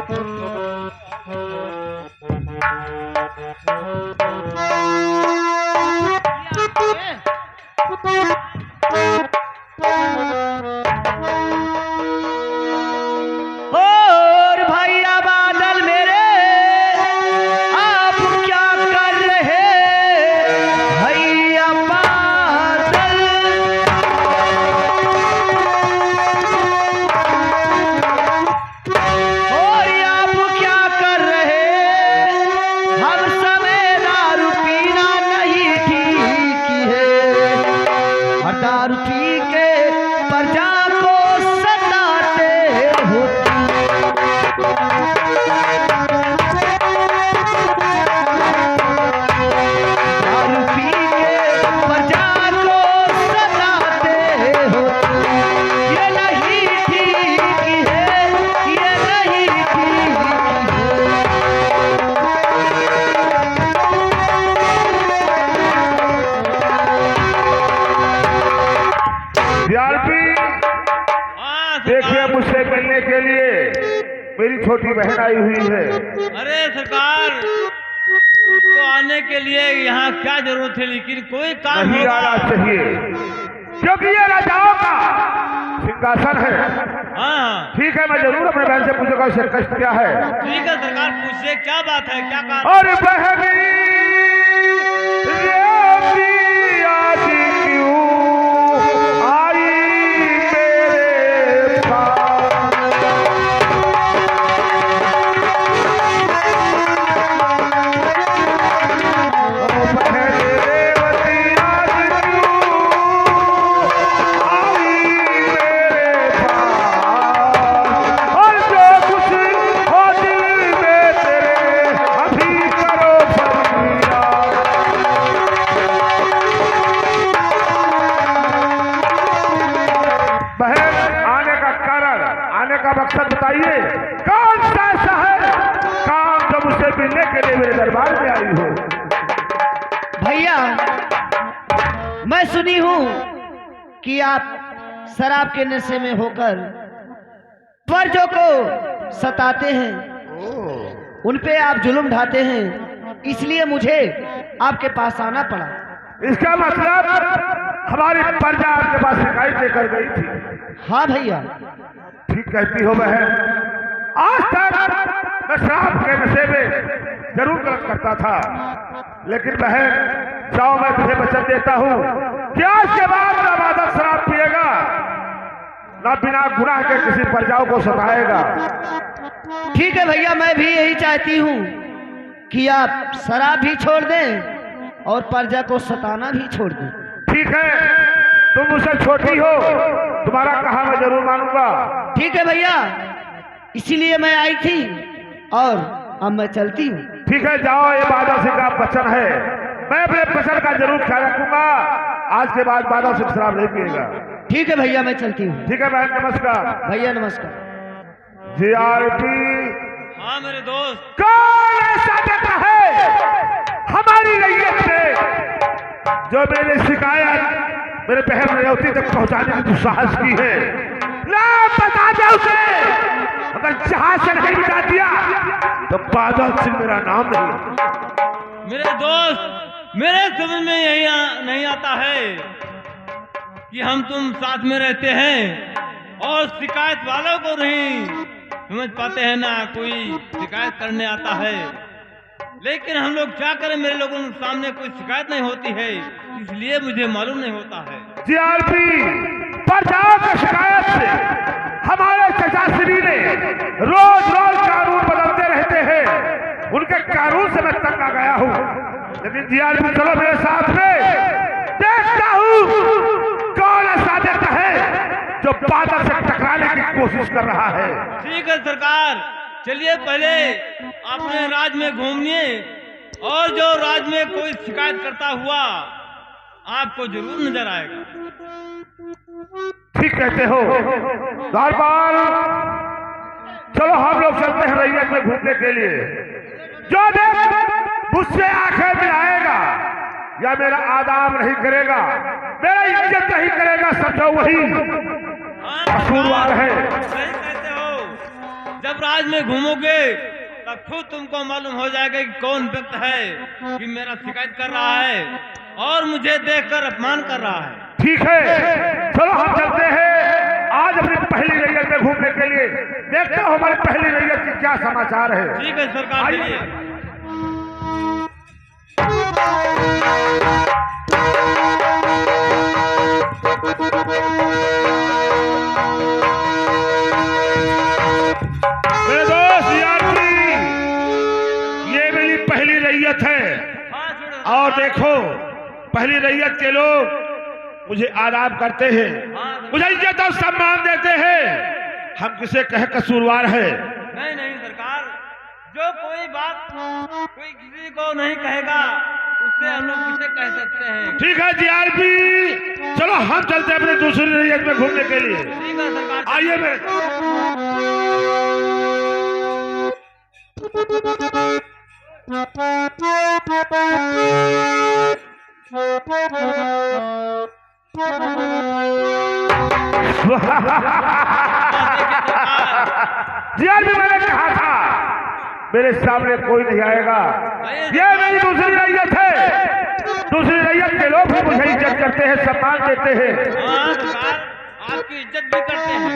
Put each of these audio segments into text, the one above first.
और भैया बादल मेरे आप क्या कर रहे भैया बादल। और आप क्या कर रहे हम समय दारू पीना नहीं ठीक है। और दारू पी के प्रजा को सताते हो। दारू पी के प्रजा को सताते हो। ये नहीं ठीक है, ये नहीं ठीक है। सीआरपी देखिए, मुझसे मिलने के लिए मेरी छोटी बहन आई हुई है। अरे सरकार, तो आने के लिए यहाँ क्या जरूरत है, लेकिन कोई काम नहीं होगा। आना चाहिए क्योंकि ये राजाओं का सिंहासन है। हाँ ठीक है, मैं जरूर अपने बहन से पूछूंगा उसे कष्ट क्या है। ठीक है सरकार, पूछिए क्या बात है, क्या काम। और बहनी रेवती आज क्यों आई मेरे पास। ओ बहनी रेवती आज क्यों आई मेरे पास। और जो कुछ हो दिल में तेरे अभी करो फरियाद। बहन, आने का कारण, आने का मकसद बताइए। कौन सा ऐसा है काम जो मुझसे मिलने के लिए मेरे दरबार में आई हो। भैया मैं सुनी हूँ कि आप शराब के नशे में होकर प्रजों को सताते हैं, उन पे आप जुल्म ढाते हैं, इसलिए मुझे आपके पास आना पड़ा। इसका मतलब हमारी प्रजा आपके पास शिकायत लेकर गई थी। हाँ भैया। ठीक कहती हो बहन। आज तक मैं शराब के नशे में जरूर गलत करता था, लेकिन बहन जाओ, मैं तुझे वचन देता हूँ कि आज के बाद ना बादल शराब पिएगा, ना बिना गुनाह के किसी प्रजाओं को सताएगा। ठीक है भैया, मैं भी यही चाहती हूँ कि आप शराब भी छोड़ दें और प्रजा को सताना भी छोड़ दें। ठीक है, तुम मुझसे छोटी हो, तुम्हारा कहा मैं जरूर मानूंगा। ठीक है भैया, इसीलिए मैं आई थी और अब मैं चलती हूँ। ठीक है, जाओ, ये बादल सिंह का वचन है, मैं अपने वचन का जरूर ख्याल रखूंगा। आज के बाद बादल सिंह शराब नहीं पिएगा। ठीक है भैया, मैं चलती हूँ। ठीक है बहन, नमस्कार। भैया नमस्कार। सीआरपी। हाँ मेरे दोस्त। कौन ऐसा देता है हमारी रैयत से जो मेरी शिकायत मेरे बहन रेवती तक पहुंचाने की दुस्साहस की है। नाम बता दे उसे, अगर जहाज से नहीं मिटा दिया तो बादल सिंह मेरा नाम नहीं। मेरे दोस्त, मेरे समझ में यही नहीं आता है कि हम तुम साथ में रहते हैं और शिकायत वालों को नहीं समझ पाते हैं ना कोई शिकायत करने आता है। लेकिन हम लोग क्या करें, मेरे लोगों के सामने कोई शिकायत नहीं होती है, इसलिए मुझे मालूम नहीं होता है। सीआरपी, प्रजाओं की शिकायत से हमारे चचा श्री ने रोज रोज कानून बदलते रहते हैं, उनके कानून से मैं तंग आ गया हूँ। लेकिन सीआरपी चलो मेरे साथ में, देखता हूँ कौन ऐसा देता है जो बादल से टकराने की कोशिश कर रहा है। ठीक है सरकार, चलिए पहले अपने राज में घूमिए और जो राज में कोई शिकायत करता हुआ आपको जरूर नजर आएगा। ठीक कहते हो दरबार, चलो हम लोग चलते हैं रैयत में घूमने के लिए। जो देख मुझसे आंखें मिलाएगा या मेरा आदाब नहीं करेगा, मेरा इज्जत नहीं करेगा, समझो वही हाँ, कसूरवार है। सही कहते हो। जब राज में घूमोगे तब खुद तुमको मालूम हो जाएगा कि कौन व्यक्ति है कि मेरा शिकायत कर रहा है और मुझे देखकर अपमान कर रहा है। ठीक है, चलो हम चलते हैं आज अपनी पहली रैयत में घूमने के लिए। देखते हो हमारी पहली रैयत की क्या समाचार है। ठीक है सरकार, चलिए। मेरे दोस्त यात्री, ये मेरी पहली रैयत है और देखो पहली रैयत के लोग मुझे आराम करते हैं, मुझे इज्जत और सम्मान देते हैं। हम किसे कह कसूरवार है? नहीं नहीं सरकार, जो कोई बात कोई किसी को नहीं कहेगा उससे हम लोग किसे कह सकते हैं। ठीक है जीआरपी, चलो हम चलते हैं अपने दूसरी रैयत में घूमने के लिए। ठीक है सरकार, आइए मेरे। जीआरपी, मैंने कहा था मेरे सामने कोई नहीं आएगा। ये मेरी दूसरी रैयत है। दूसरी रैयत के लोग भी मुझे इज्जत करते हैं, सम्मान देते हैं। हाँ सरकार, आपकी इज्जत भी करते हैं।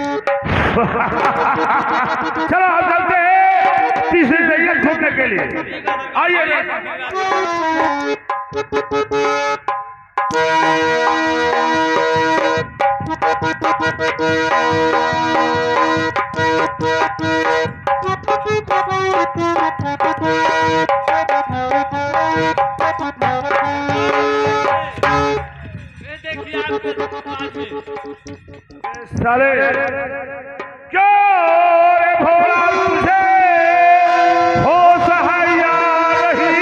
चलो हम चलते हैं तीसरी रैयत घूमने के लिए। आइए। देखिए आपके समाज में साले क्यों रे भोला तुझे हो सहाया नहीं,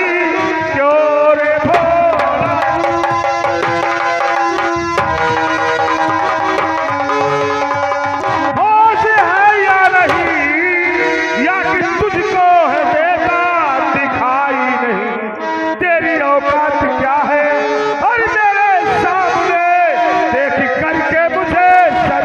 क्यों रे भोला हो सहाया नहीं, या कि तुझको है बेटा दिखाई नहीं, तेरी औकात क्या है और मेरे सामने देख करके मुझे सर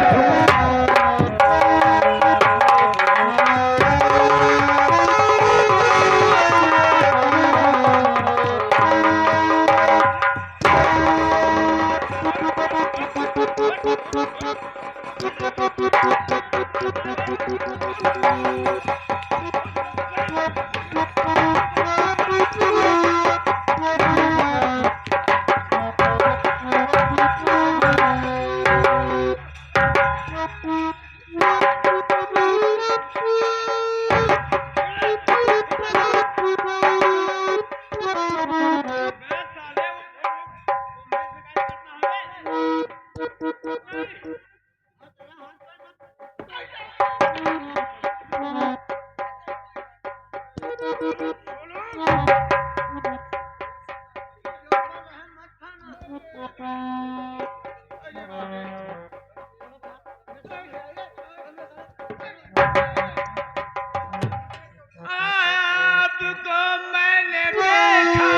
आपको मैंने देखा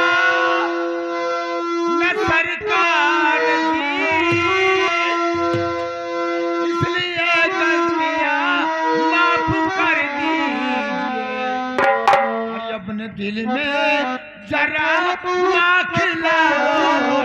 न सरकार जी, इसलिए गलतियां माफ कर दीजिए, और अपने दिल में जरा आँख लाओ।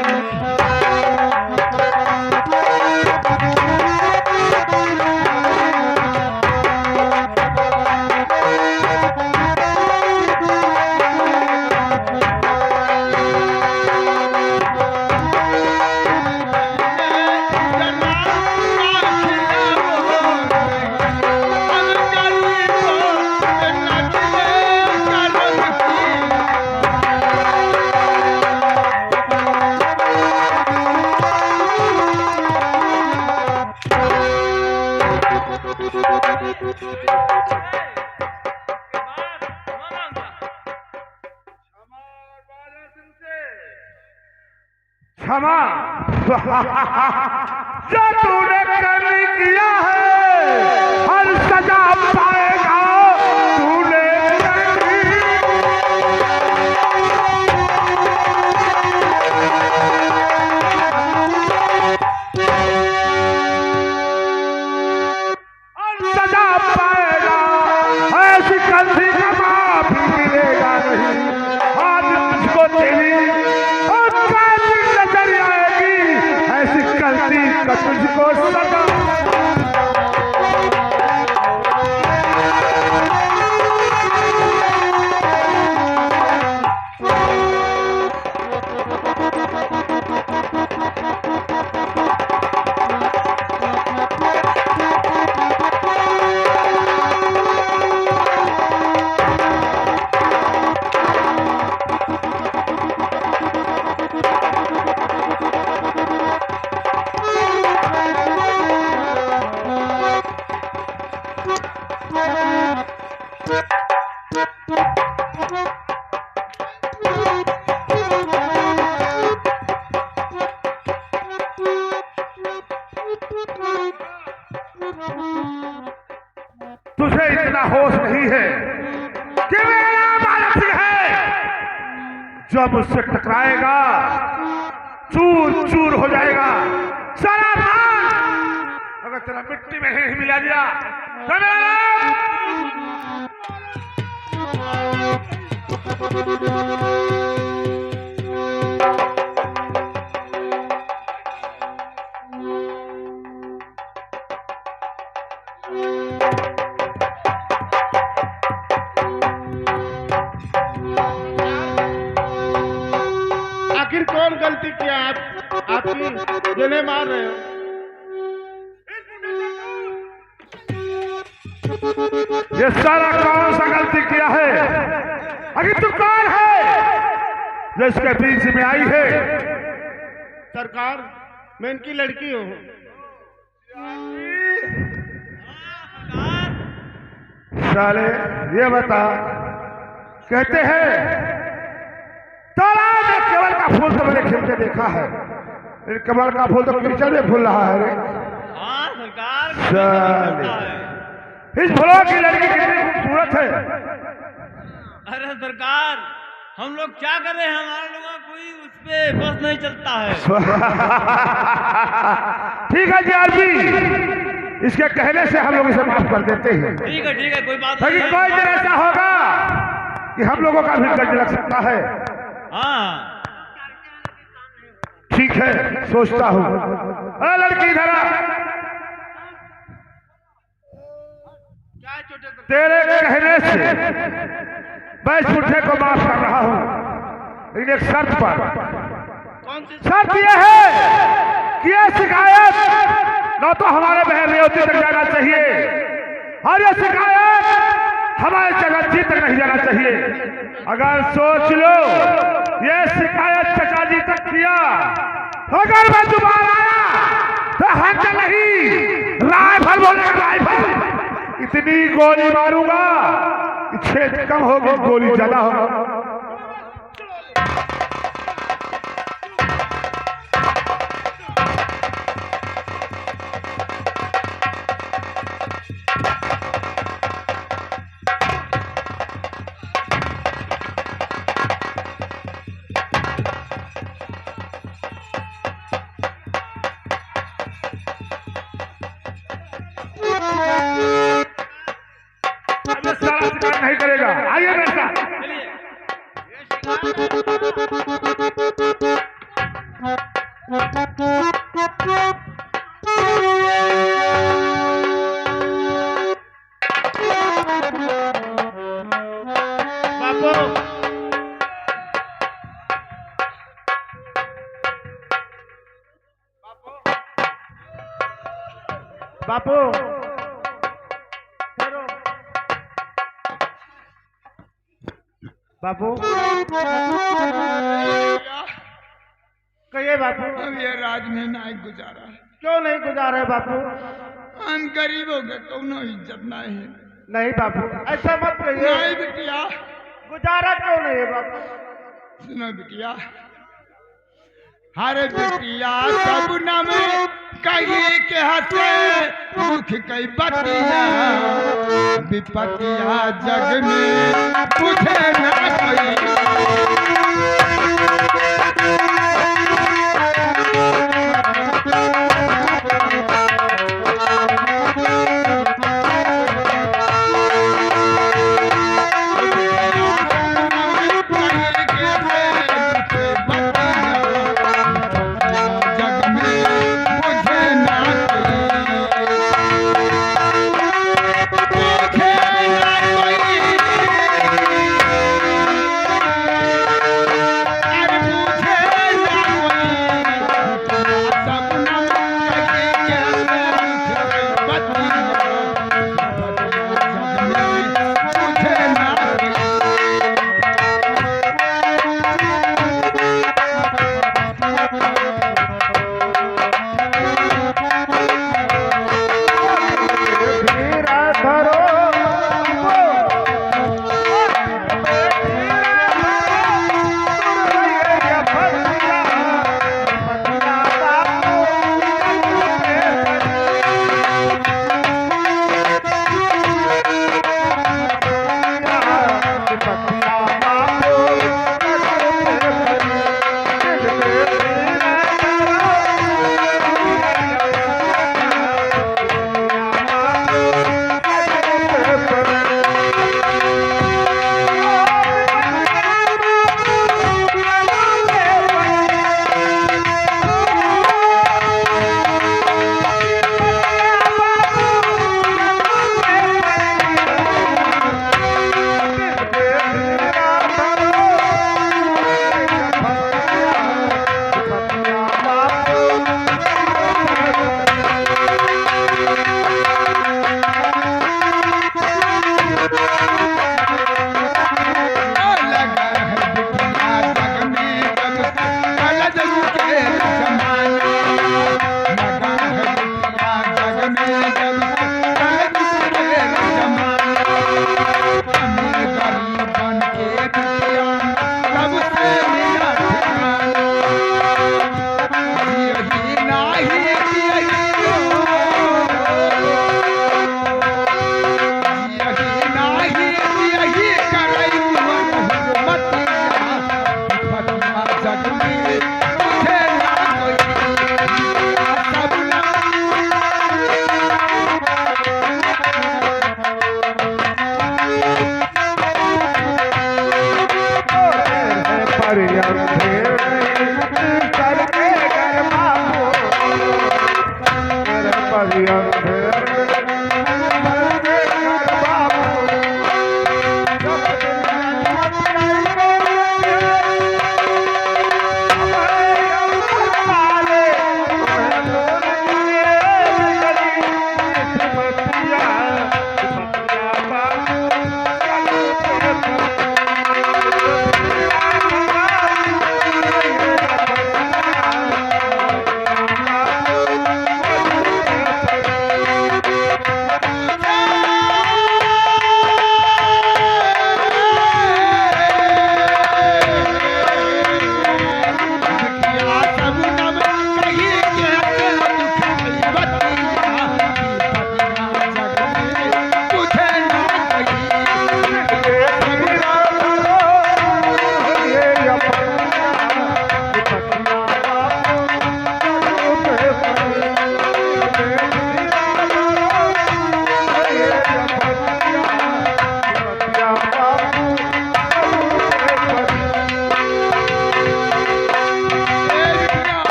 क्षमा जो तूने कर किया है हर सजा पाएगा तूने हर सजा पाएगा गलती का माफी मिलेगा नहीं। आज तुझको तेरी और काली नजर आएगी, ऐसी गलती का तुझको सजा। तुझे इतना होश नहीं है कि मेरा बालक सिंह है, जब उससे टकराएगा चूर चूर हो जाएगा। सारा माल अगर तेरा मिट्टी में ही मिला दिया तो आखिर कौन गलती किया आपकी जिन्हें मार रहे हो? ये सारा कौन सा गलती किया है? आखिर तू कौन है जो इसके बीच में आई है? सरकार, मैं इनकी लड़की हूँ। साले ये बता, कहते हैं तालाब में कमल का फूल तो मैंने खिलते देखा है, लेकिन कमल का फूल तो कीचड़ में फूल रहा है रे। हाँ सरकार, साले इस फूलों की लड़की कितनी खूबसूरत है। अरे सरकार, हम लोग क्या कर रहे हैं, हमारे लोगों का कोई उस पे बस नहीं चलता है। ठीक है जी आरपी, इसके कहने से हम लोग इसे माफ कर देते हैं। ठीक है, कोई बात लेकिन नहीं। कोई दिन ऐसा होगा कि हम लोगों का भी कर्ज लग सकता है। हाँ ठीक है, सोचता हूँ। अरे लड़की इधर आ। तेरे कहने से मैं इस मुठ्ठे को माफ कर रहा हूँ, लेकिन एक शर्त पर। कौन सी? शर्त यह है कि यह शिकायत न तो हमारे बहन रेवती तक जाना चाहिए, और यह शिकायत हमारे चचाजी तक नहीं जाना चाहिए। अगर सोच लो यह शिकायत चचाजी तक किया, अगर मैं दोबारा आया तो हाथ नहीं, राइफल बोलेगा राइफल। इतनी गोली मारूंगा कि छेद कम होगी, गोली ज्यादा होगी। सारा शिकार नहीं करेगा। आइए मेरे साथ। बापू, बापू कहिए बापू। अब ये राज में नहीं गुजारा। क्यों नहीं गुजारे बापू? हम गरीबों के कोनो इज्जत नहीं। नहीं बापू, ऐसा मत कहिए। नहीं बिटिया, गुजारा क्यों नहीं है बापू? सुनो बिटिया, हरे बिटिया सब नाम कही के हंसे मुख कई बतिया, विपतिया जग में पूछे ना कोई।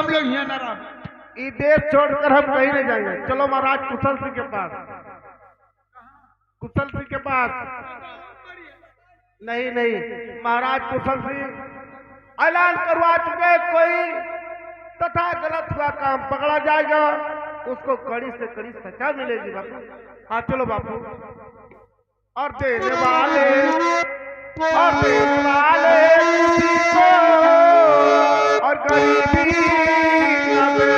हम लोग यहाँ न रह। ये देश छोड़कर हम कहीं नहीं जाएंगे। चलो महाराज कुशल सिंह के पास। कुशल सिंह के पास। नहीं नहीं महाराज कुशल सिंह ऐलान करवा चुके, कोई तथा गलत हुआ काम पकड़ा जाएगा, उसको कड़ी से कड़ी सजा मिलेगी बापू। हाँ चलो बापू। और देने वाले किसी को और गरीबी न दे,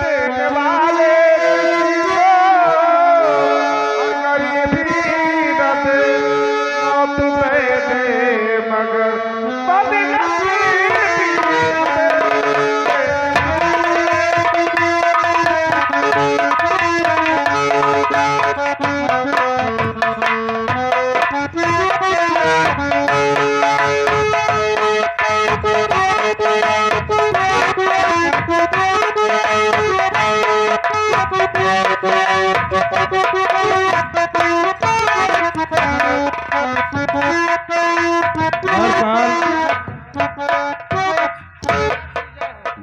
देने वाले किसी को और गरीबी न दे, मौत दे दे मगर बदनसीबी न दे।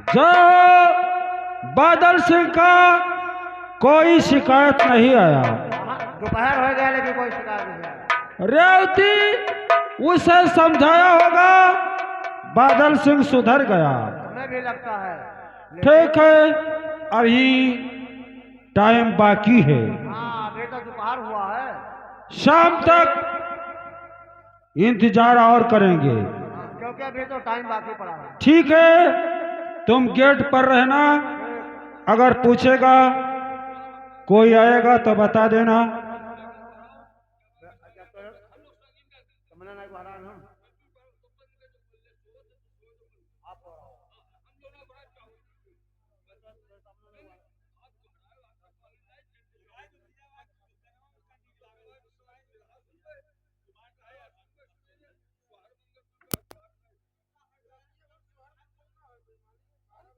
जो बादल सिंह का कोई शिकायत नहीं आया। दोपहर हो गया लेकिन कोई शिकायत नहीं आया। रेवती उसे समझाया होगा, बादल सिंह सुधर गया। हमें भी लगता है। ठीक है, अभी टाइम बाकी है, हाँ अभी तो दोपहर हुआ है। शाम तक इंतजार और करेंगे। क्योंकि अभी तो टाइम बाकी पड़ा है। ठीक है, तुम गेट पर रहना, अगर पूछेगा कोई आएगा तो बता देना।